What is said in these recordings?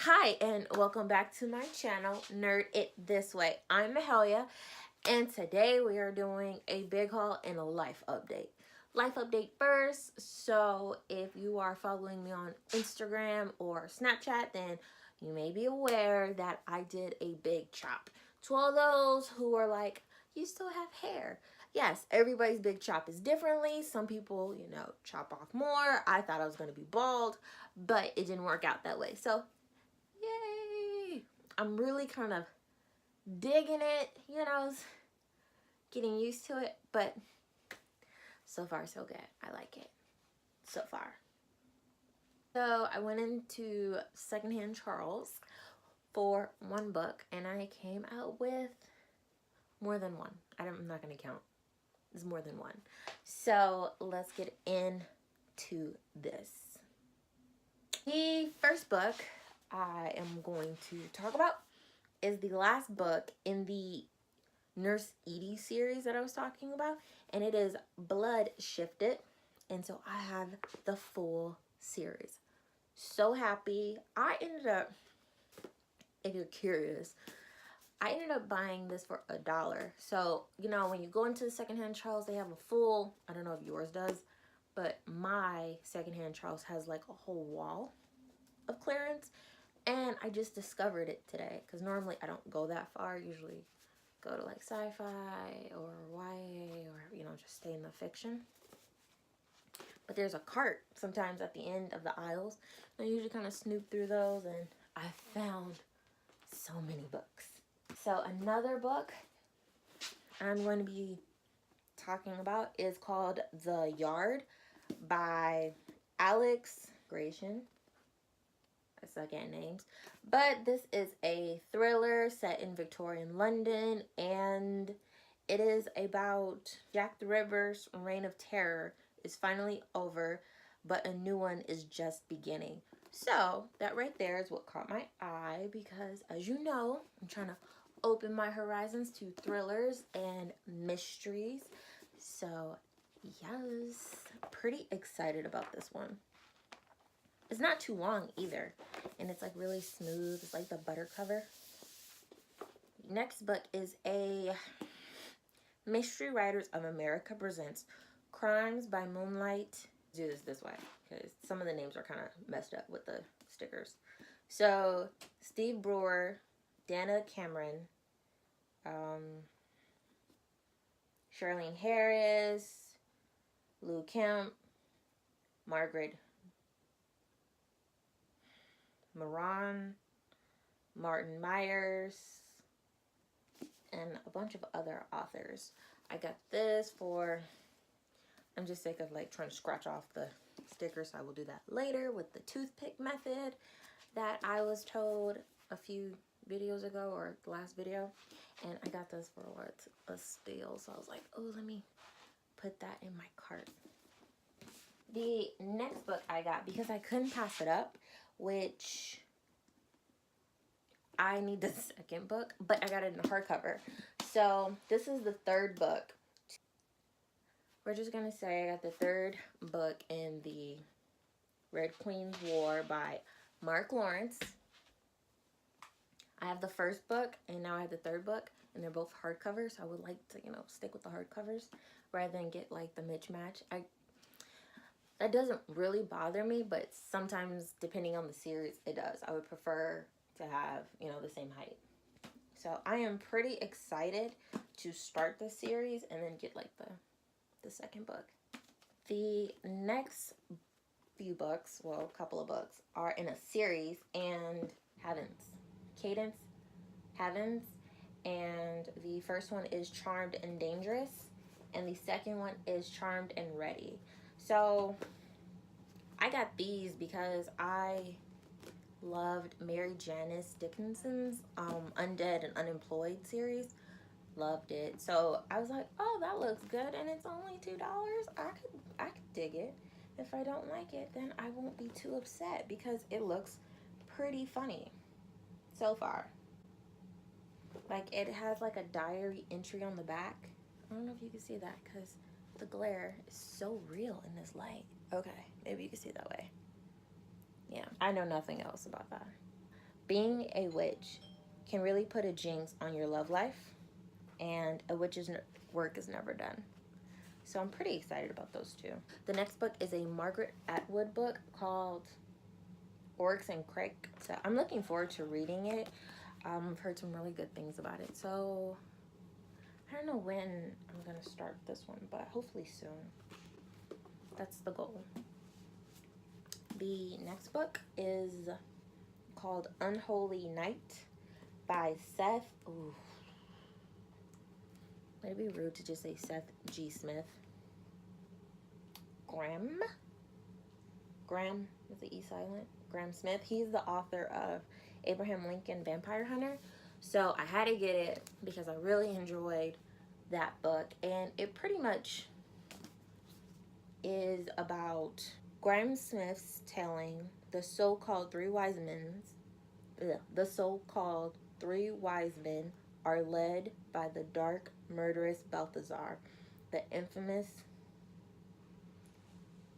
Hi and welcome back to my channel, Nerd It This Way. I'm Mahalia and today we are doing a big haul and a life update. Life update first, so if you are following me on Instagram or Snapchat, then you may be aware that I did a big chop. To all those who are like, you still have hair. Yes, everybody's big chop is differently. Some people, chop off more. I thought I was going to be bald, but it didn't work out that way. So yay! I'm really kind of digging it, getting used to it, but so far so good. I like it so far. So I went into Secondhand Charles for one book and I came out with more than one. I'm not going to count. It's more than one. So let's get into this. The first book I am going to talk about is the last book in the Nurse Edie series that I was talking about, and it is Blood Shifted, and so I have the full series. So happy. I ended up, if you're curious, I ended up buying this for $1. So, when you go into the Secondhand Charles, they have a full, I don't know if yours does, but my Secondhand Charles has like a whole wall of clearance. And I just discovered it today because normally I don't go that far. Usually go to like sci-fi or YA or, just stay in the fiction. But there's a cart sometimes at the end of the aisles. I usually kind of snoop through those and I found so many books. So another book I'm going to be talking about is called The Yard by Alex Gratian. I suck at names, but this is a thriller set in Victorian London, and it is about Jack the Ripper's reign of terror is finally over, but a new one is just beginning. So that right there is what caught my eye because, as you know, I'm trying to open my horizons to thrillers and mysteries. So yes, pretty excited about this one. It's not too long either, and it's like really smooth. It's like the butter cover. Next book is a Mystery Writers of America presents Crimes by Moonlight. Do this way because some of the names are kind of messed up with the stickers. So Steve Brewer, Dana Cameron, Charlene Harris, Lou Kemp, Margaret Moran, Martin Myers, and a bunch of other authors. I got this for, I'm just sick of like trying to scratch off the stickers. So I will do that later with the toothpick method that I was told a few videos ago or the last video. And I got this for what? A steal. So I was like, oh, let me put that in my cart. The next book I got, because I couldn't pass it up, which I need the second book, but I got it in hardcover. So this is the third book. We're just going to say I got the third book in the Red Queen's War by Mark Lawrence. I have the first book and now I have the third book, and they're both hardcovers. So I would like to, stick with the hardcovers rather than get like the mismatch. That doesn't really bother me, but sometimes depending on the series, it does. I would prefer to have, the same height. So I am pretty excited to start the series and then get like the second book. The next few books, well, a couple of books, are in a series and Cadence Heavens. And the first one is Charmed and Dangerous, and the second one is Charmed and Ready. So I got these because I loved Mary Janice Dickinson's Undead and Unemployed series. Loved it. So I was like, oh, that looks good and it's only $2. I could dig it. If I don't like it, then I won't be too upset because it looks pretty funny so far. Like, it has like a diary entry on the back. I don't know if you can see that because the glare is so real in this light. Okay, maybe you can see it that way. Yeah, I know nothing else about that. Being a witch can really put a jinx on your love life, and a witch's work is never done. So I'm pretty excited about those two. The next book is a Margaret Atwood book called Oryx and Crake. So I'm looking forward to reading it. I've heard some really good things about it. So I don't know when I'm going to start this one, but hopefully soon. That's the goal. The next book is called Unholy Night by Seth. Ooh. Would it be rude to just say Seth G. Smith? Graham, is the E silent? Graham Smith. He's the author of Abraham Lincoln Vampire Hunter. So I had to get it because I really enjoyed that book. And it pretty much is about Graham Smith's telling the so-called three wise men are led by the dark, murderous Balthazar, the infamous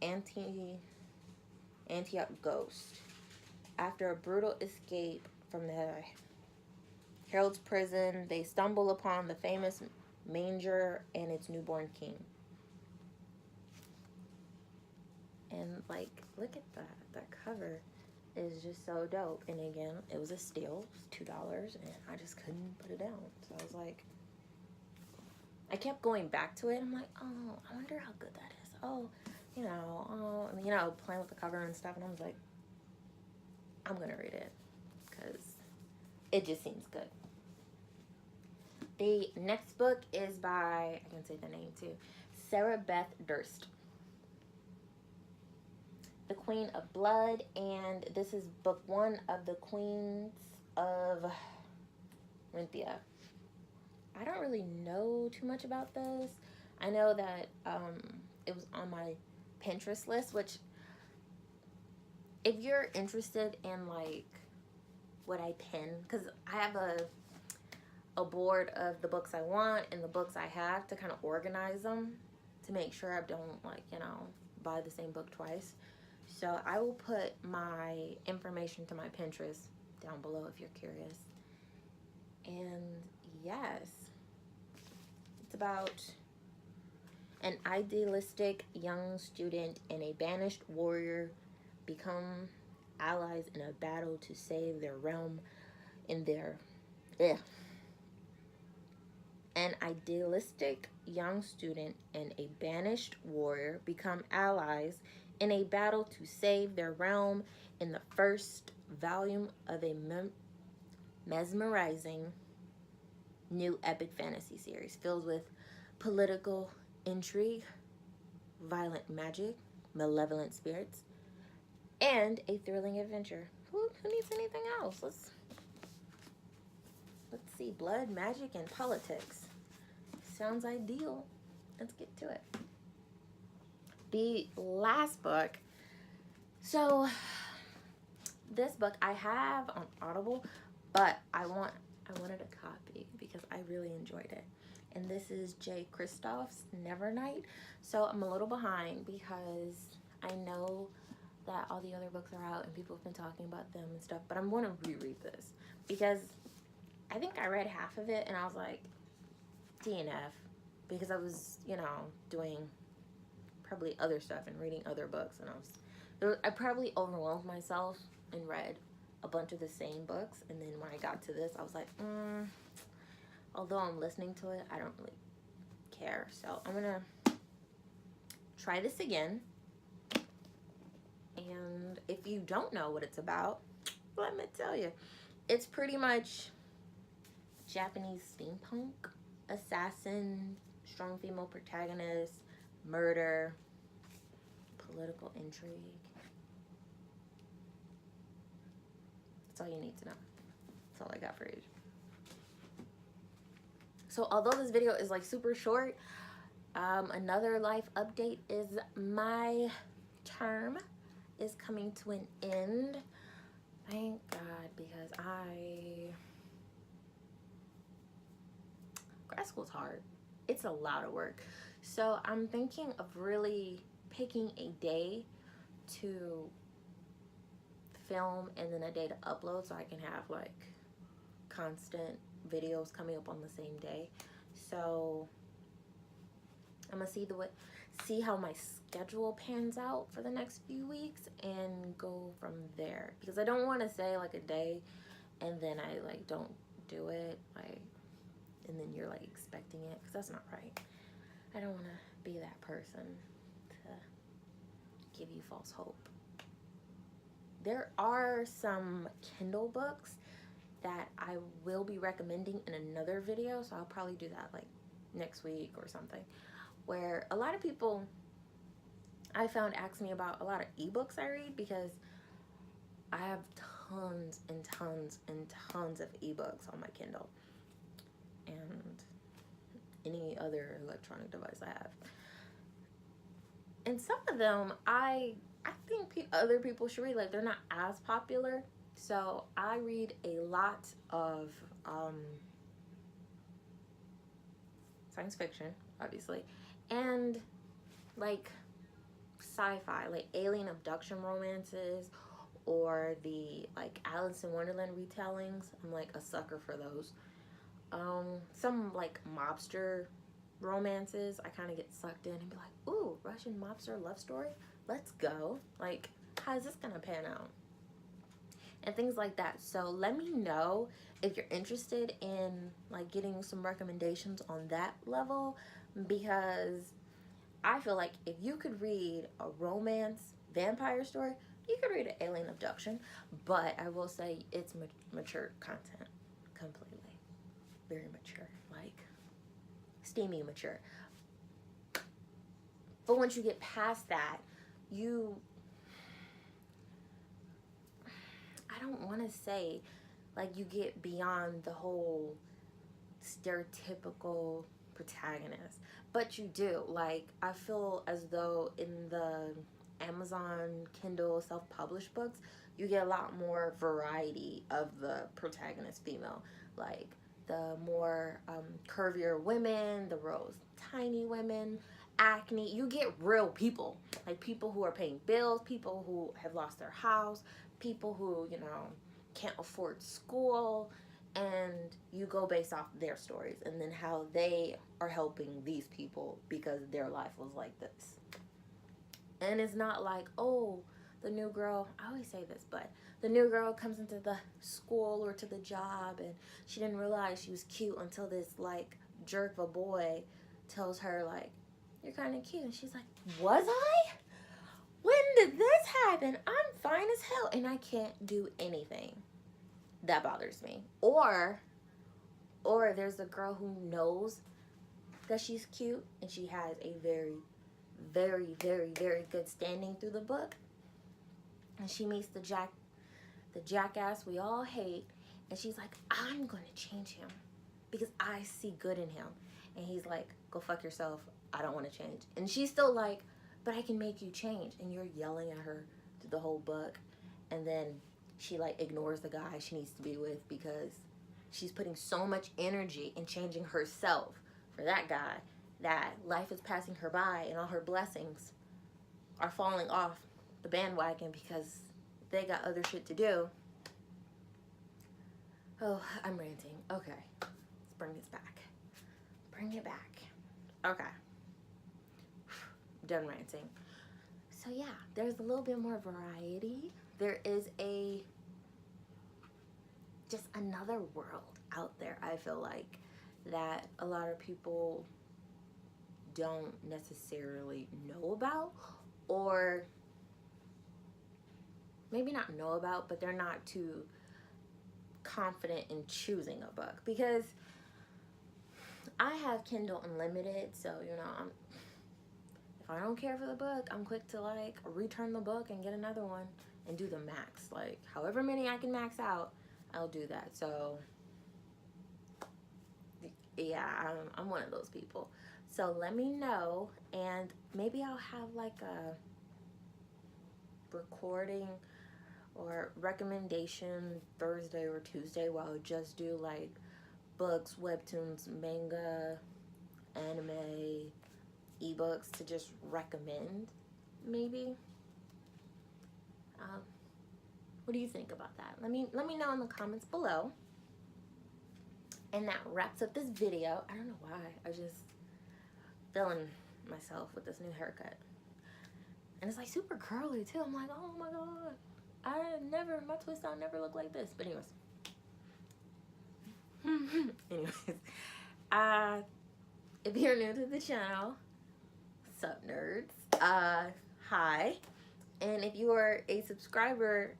Antioch ghost. After a brutal escape from the Herald's prison, they stumble upon the famous manger and its newborn king. And like, look at that. That cover is just so dope. And again, it was a steal. It was $2, and I just couldn't put it down. So I was like, I kept going back to it. I'm like, oh, I wonder how good that is. Oh, playing with the cover and stuff. And I was like, I'm gonna read it because it just seems good. The next book is by, I can say the name too, Sarah Beth Durst, The Queen of Blood, and this is book 1 of the Queens of Rinthia. I don't really know too much about this. I know that it was on my Pinterest list, which if you're interested in like what I pin, because I have a board of the books I want and the books I have to kind of organize them to make sure I don't buy the same book twice. So I will put my information to my Pinterest down below if you're curious. And yes, it's about an idealistic young student and a banished warrior become allies in a battle to save their realm in their An idealistic young student and a banished warrior become allies in a battle to save their realm in the first volume of a mesmerizing new epic fantasy series filled with political intrigue, violent magic, malevolent spirits, and a thrilling adventure. Who needs anything else? Let's see. Blood, magic, and politics. Sounds ideal. Let's get to it. The last book. So this book I have on Audible, but I wanted a copy because I really enjoyed it. And this is Jay Kristoff's Nevernight. So I'm a little behind because I know that all the other books are out and people have been talking about them and stuff, but I'm going to reread this because I think I read half of it and I was like, DNF, because I was, doing probably other stuff and reading other books, and I probably overwhelmed myself and read a bunch of the same books, and then when I got to this, I was like, although I'm listening to it, I don't really care. So I'm gonna try this again. And if you don't know what it's about, let me tell you. It's pretty much Japanese steampunk, assassin, strong female protagonist, murder, political intrigue. That's all you need to know. That's all I got for you. So although this video is like super short, another life update is my term is coming to an end. Thank God, because grad school's hard. It's a lot of work. So I'm thinking of really picking a day to film and then a day to upload, so I can have like constant videos coming up on the same day. So I'm gonna see how my schedule pans out for the next few weeks and go from there, because I don't want to say like a day and then I like don't do it, like, and then you're like expecting it, because that's not right. I don't want to be that person to give you false hope. There are some Kindle books that I will be recommending in another video, so I'll probably do that like next week or something, where a lot of people I found ask me about a lot of ebooks I read, because I have tons and tons and tons of ebooks on my Kindle and any other electronic device I have. And some of them I think other people should read, like they're not as popular. So I read a lot of science fiction, obviously, and like sci-fi, like alien abduction romances, or the like Alice in Wonderland retellings. I'm like a sucker for those. Some like mobster romances, I kind of get sucked in and be like, ooh, Russian mobster love story, let's go. Like, how is this gonna pan out? And things like that. So let me know if you're interested in like getting some recommendations on that level, because I feel like if you could read a romance vampire story, you could read an alien abduction. But I will say it's mature content, completely. Very mature, like steamy mature. But once you get past that, I don't want to say like you get beyond the whole stereotypical protagonist, but you do. Like, I feel as though in the Amazon Kindle self-published books, you get a lot more variety of the protagonist female. Like the more curvier women, the rose tiny women, acne. You get real people, like people who are paying bills, people who have lost their house, people who, you know, can't afford school, and you go based off their stories and then how they are helping these people because their life was like this. And it's not like, oh, the new girl, I always say this, but the new girl comes into the school or to the job and she didn't realize she was cute until this like jerk of a boy tells her like, you're kind of cute. And she's like, was I? When did this happen? I'm fine as hell and I can't do anything. That bothers me. Or there's a girl who knows that she's cute and she has a very, very, very, very good standing through the book, and she meets the jackass we all hate, and she's like, I'm gonna change him because I see good in him. And he's like, go fuck yourself, I don't want to change. And she's still like, but I can make you change. And you're yelling at her through the whole book, and then she like ignores the guy she needs to be with because she's putting so much energy in changing herself for that guy that life is passing her by and all her blessings are falling off the bandwagon because they got other shit to do. Oh, I'm ranting. Okay, let's bring this back. Bring it back. Okay. Done ranting. So yeah, there's a little bit more variety. There is just another world out there, I feel like, that a lot of people don't necessarily know about, or maybe not know about, but they're not too confident in choosing a book. Because I have Kindle Unlimited, so, you know, if I don't care for the book, I'm quick to like return the book and get another one and do the max. Like, however many I can max out, I'll do that. So yeah, I'm one of those people. So let me know, and maybe I'll have like a recording or recommendation Thursday or Tuesday where I'll just do like books, webtoons, manga, anime, ebooks to just recommend, maybe. What do you think about that? Let me know in the comments below. And that wraps up this video. I don't know why. I was just feeling myself with this new haircut. And it's like super curly too. I'm like, oh my god. My twist out never looked like this. But anyways. If you're new to the channel, sup nerds? Hi. And if you are a subscriber,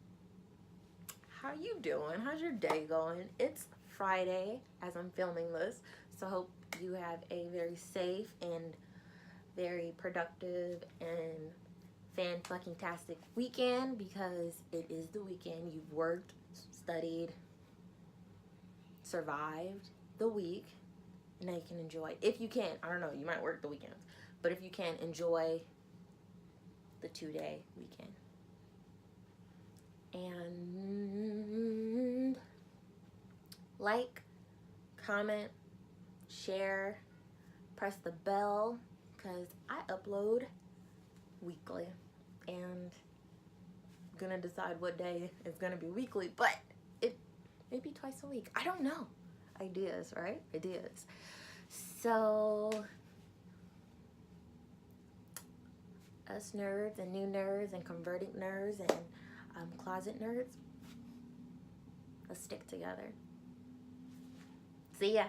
how you doing? How's your day going? It's Friday as I'm filming this, so I hope you have a very safe and very productive and fan-fucking-tastic weekend, because it is the weekend. You've worked, studied, survived the week, and now you can enjoy, if you can, I don't know, you might work the weekends, but if you can, enjoy the 2-day weekend. And like, comment, share, press the bell, because I upload weekly, and I'm gonna decide what day is gonna be weekly, but it may be twice a week. I don't know. Ideas, right? Ideas. So us nerds and new nerds and converting nerds and closet nerds, let's stick together. See ya.